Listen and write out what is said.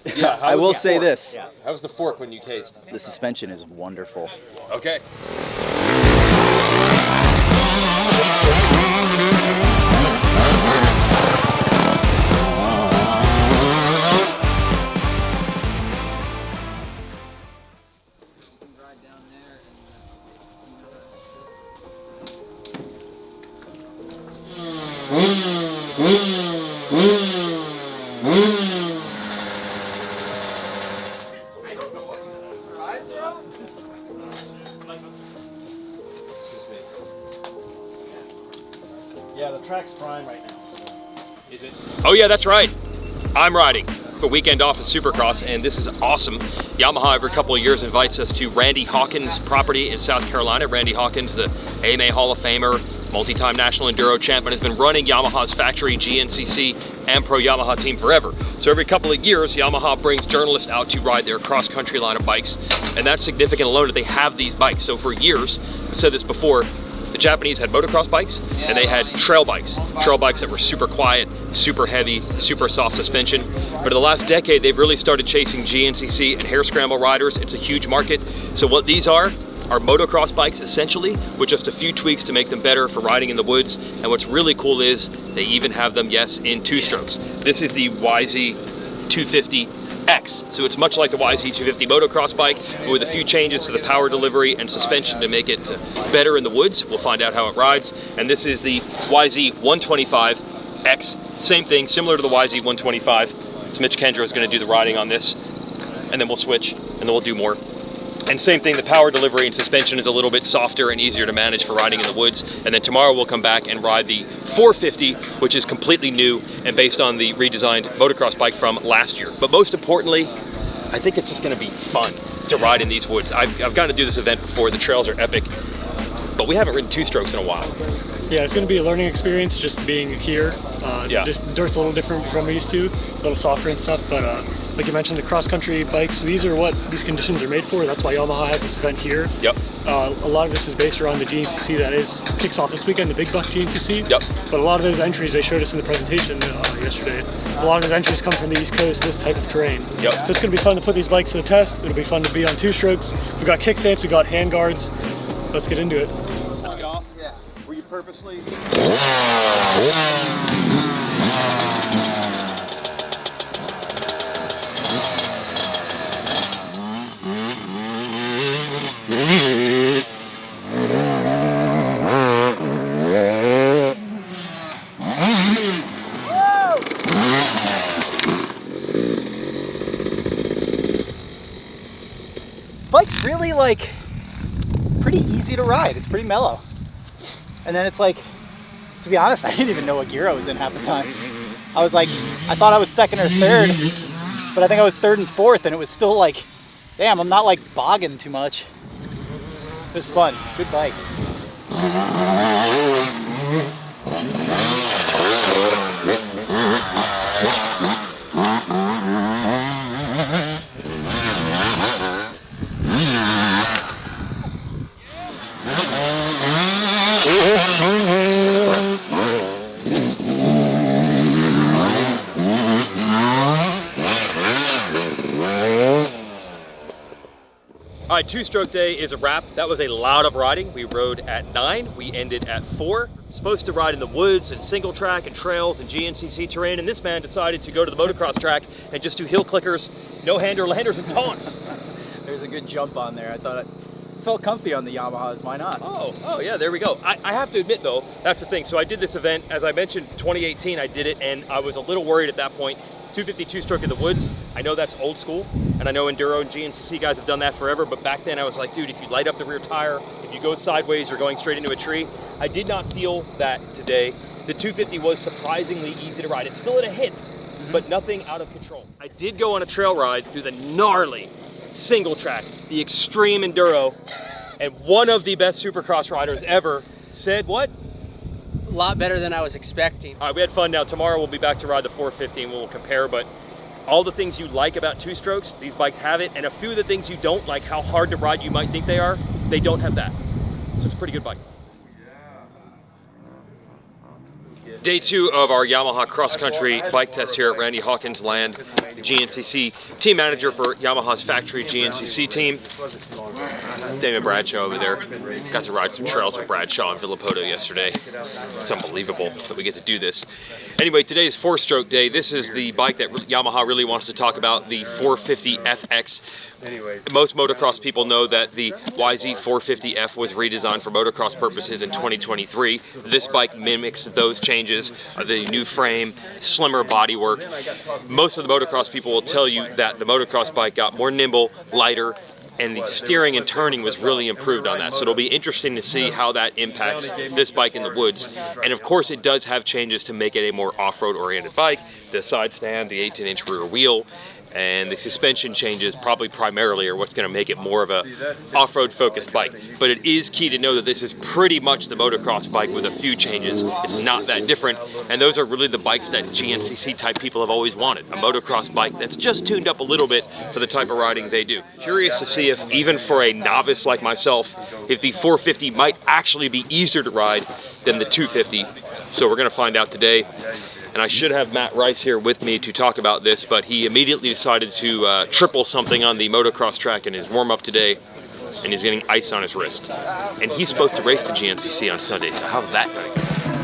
Yeah, I will say this. Yeah. How was the fork when you cased? The suspension is wonderful. Okay. Yeah, the track's prime right now. So. Is it? Oh yeah, that's right. I'm riding for weekend off at Supercross, and this is awesome. Yamaha every couple of years invites us to Randy Hawkins' property in South Carolina. Randy Hawkins, the AMA Hall of Famer, multi-time national enduro champ, and has been running Yamaha's factory, GNCC, and Pro Yamaha team forever. So every couple of years, Yamaha brings journalists out to ride their cross-country line of bikes, and that's significant alone that they have these bikes. So for years, I've said this before, the Japanese had motocross bikes, and they had trail bikes that were super quiet, super heavy, super soft suspension. But in the last decade, they've really started chasing GNCC and hare scramble riders. It's a huge market. So what these are motocross bikes essentially, with just a few tweaks to make them better for riding in the woods. And what's really cool is they even have them, yes, in two-strokes. This is the YZ250X. So it's much like the YZ250 motocross bike, but with a few changes to the power delivery and suspension to make it better in the woods. We'll find out how it rides. And this is the YZ125X. Same thing, similar to the YZ125. So Mitch Kendra is going to do the riding on this, and then we'll switch, and then we'll do more. And same thing, the power delivery and suspension is a little bit softer and easier to manage for riding in the woods. And then tomorrow we'll come back and ride the 450, which is completely new and based on the redesigned motocross bike from last year. But most importantly, I think it's just gonna be fun to ride in these woods. I've gotten to do this event before, the trails are epic, but we haven't ridden two-strokes in a while. Yeah, it's going to be a learning experience just being here. Yeah. The dirt's a little different from what I'm used to, a little softer and stuff, but like you mentioned, the cross-country bikes, these are what these conditions are made for. That's why Yamaha has this event here. Yep. A lot of this is based around the GNCC that kicks off this weekend, the Big Buck GNCC. Yep. But a lot of those entries, they showed us in the presentation yesterday, a lot of those entries come from the East Coast, this type of terrain. Yep. So it's going to be fun to put these bikes to the test. It'll be fun to be on two-strokes. We've got kickstands, we've got hand guards. Let's get into it. Yeah. Were you purposely? Bike's really like pretty easy to ride. It's pretty mellow. And then it's like, to be honest, I didn't even know what gear I was in half the time. I was like, I thought I was second or third, but I think I was third and fourth, and it was still like, damn, I'm not like bogging too much. It was fun. Good bike. All right, two-stroke day is a wrap. That was a lot of riding. We rode at 9, we ended at 4. Supposed to ride in the woods and single track and trails and GNCC terrain, and this man decided to go to the motocross track and just do hill clickers, no hander, landers, and taunts. There's a good jump on there. I thought it felt comfy on the Yamahas. Why not? Oh yeah, there we go. I have to admit though, that's the thing. So I did this event, as I mentioned, 2018 I did it, and I was a little worried at that point. 250 two-stroke in the woods, I know that's old school, and I know Enduro and GNCC guys have done that forever, but back then I was like, dude, if you light up the rear tire, if you go sideways, you're going straight into a tree. I did not feel that today. The 250 was surprisingly easy to ride. It's still at a hit, but nothing out of control. I did go on a trail ride through the gnarly single track, the extreme Enduro, and one of the best Supercross riders ever said what? A lot better than I was expecting. All right, we had fun. Now tomorrow we'll be back to ride the 450 and we'll compare, but all the things you like about two-strokes, these bikes have it, and a few of the things you don't like, how hard to ride you might think they are, they don't have that. So it's a pretty good bike. Yeah. Day 2 of our Yamaha cross-country bike test here at Randy Hawkins' land, the GNCC team manager for Yamaha's factory GNCC team. Damon Bradshaw over there. Got to ride some trails with Bradshaw and Villapoto yesterday. It's unbelievable that we get to do this. Anyway, today is 4-stroke day. This is the bike that Yamaha really wants to talk about, the 450FX. Most motocross people know that the YZ250F was redesigned for motocross purposes in 2023. This bike mimics those changes, the new frame, slimmer bodywork. Most of the motocross people will tell you that the motocross bike got more nimble, lighter, and the steering and turning was really improved on that. So it'll be interesting to see how that impacts this bike in the woods. And of course it does have changes to make it a more off-road oriented bike. The side stand, the 18-inch rear wheel, and the suspension changes probably primarily are what's going to make it more of a off-road focused bike. But it is key to know that this is pretty much the motocross bike with a few changes. It's not that different, and those are really the bikes that GNCC type people have always wanted. A motocross bike that's just tuned up a little bit for the type of riding they do. Curious to see if, even for a novice like myself, if the 450 might actually be easier to ride than the 250. So we're going to find out today. And I should have Matt Rice here with me to talk about this, but he immediately decided to triple something on the motocross track in his warm-up today, and he's getting ice on his wrist. And he's supposed to race to GNCC on Sunday, so how's that going to go?